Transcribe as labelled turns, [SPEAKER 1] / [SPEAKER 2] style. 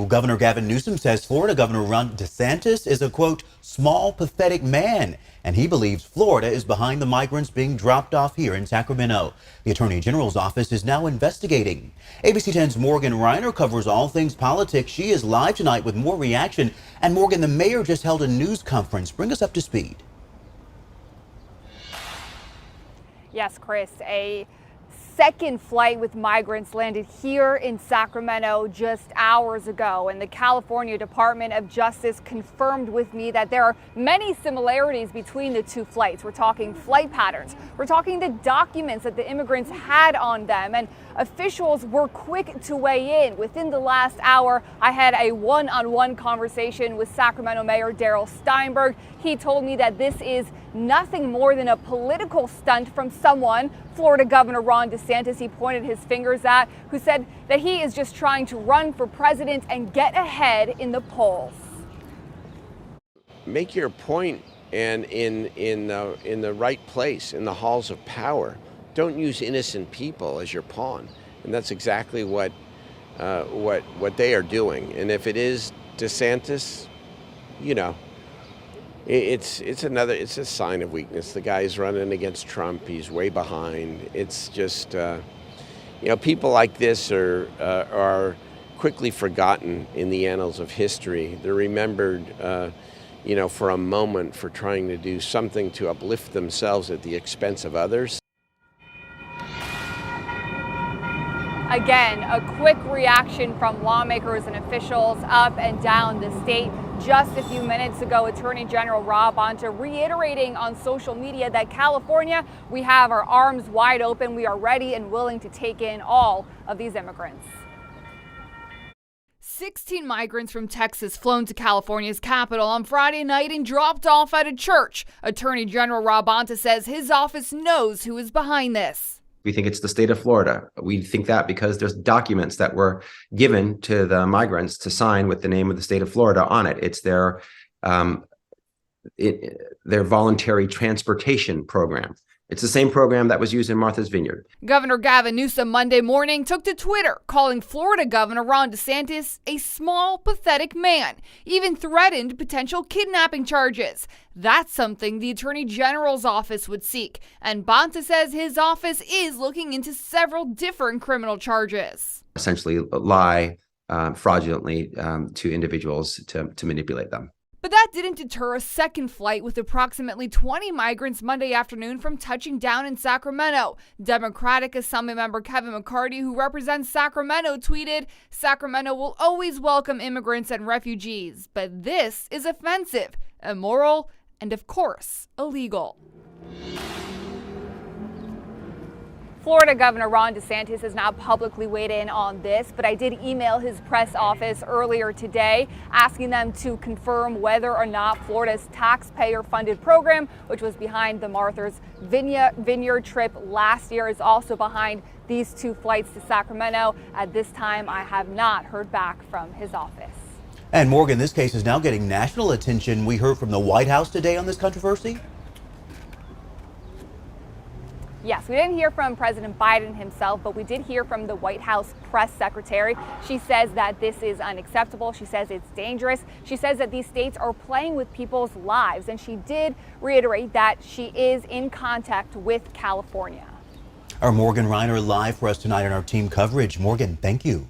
[SPEAKER 1] Governor Gavin Newsom says Florida Governor Ron DeSantis is a, quote, small, pathetic man. And he believes Florida is behind the migrants being dropped off here in Sacramento. The Attorney General's office is now investigating. ABC 10's Morgan Reiner covers all things politics. She is live tonight with more reaction. And Morgan, the mayor just held a news conference. Bring us up to speed.
[SPEAKER 2] Yes, Chris, a second flight with migrants landed here in Sacramento just hours ago, and the California Department of Justice confirmed with me that there are many similarities between the two flights. We're talking flight patterns. We're talking the documents that the immigrants had on them, and officials were quick to weigh in. Within the last hour, I had a one-on-one conversation with Sacramento Mayor Darrell Steinberg. He told me that this is nothing more than a political stunt from someone, Florida Governor Ron DeSantis, he pointed his fingers at, who said that he is just trying to run for president and get ahead in the polls.
[SPEAKER 3] Make your point and in the right place, in the halls of power. Don't use innocent people as your pawn, and that's exactly what they are doing. And if it is DeSantis, you know, it's a sign of weakness. The guy's running against Trump. He's way behind. It's just, people like this are quickly forgotten in the annals of history. They're remembered, for a moment for trying to do something to uplift themselves at the expense of others.
[SPEAKER 2] Again, a quick reaction from lawmakers and officials up and down the state. Just a few minutes ago, Attorney General Rob Bonta reiterating on social media that California, we have our arms wide open. We are ready and willing to take in all of these immigrants. 16 migrants from Texas flown to California's capital on Friday night and dropped off at a church. Attorney General Rob Bonta says his office knows who is behind this.
[SPEAKER 4] We think it's the state of Florida. We think that because there's documents that were given to the migrants to sign with the name of the state of Florida on it. It's their voluntary transportation program. It's the same program that was used in Martha's Vineyard.
[SPEAKER 2] Governor Gavin Newsom Monday morning took to Twitter, calling Florida Governor Ron DeSantis a small, pathetic man, even threatened potential kidnapping charges. That's something the Attorney General's office would seek, and Bonta says his office is looking into several different criminal charges.
[SPEAKER 4] Essentially lie fraudulently to individuals to manipulate them.
[SPEAKER 2] But that didn't deter a second flight with approximately 20 migrants Monday afternoon from touching down in Sacramento. Democratic Assembly member Kevin McCarty, who represents Sacramento, tweeted, "Sacramento will always welcome immigrants and refugees, but this is offensive, immoral, and of course, illegal." Florida Governor Ron DeSantis has not publicly weighed in on this, but I did email his press office earlier today asking them to confirm whether or not Florida's taxpayer-funded program, which was behind the Martha's Vineyard trip last year, is also behind these two flights to Sacramento. At this time, I have not heard back from his office.
[SPEAKER 1] And Morgan, this case is now getting national attention. We heard from the White House today on this controversy.
[SPEAKER 2] Yes, we didn't hear from President Biden himself, but we did hear from the White House press secretary. She says that this is unacceptable. She says it's dangerous. She says that these states are playing with people's lives, and she did reiterate that she is in contact with California.
[SPEAKER 1] Our Morgan Reiner live for us tonight on our team coverage. Morgan, thank you.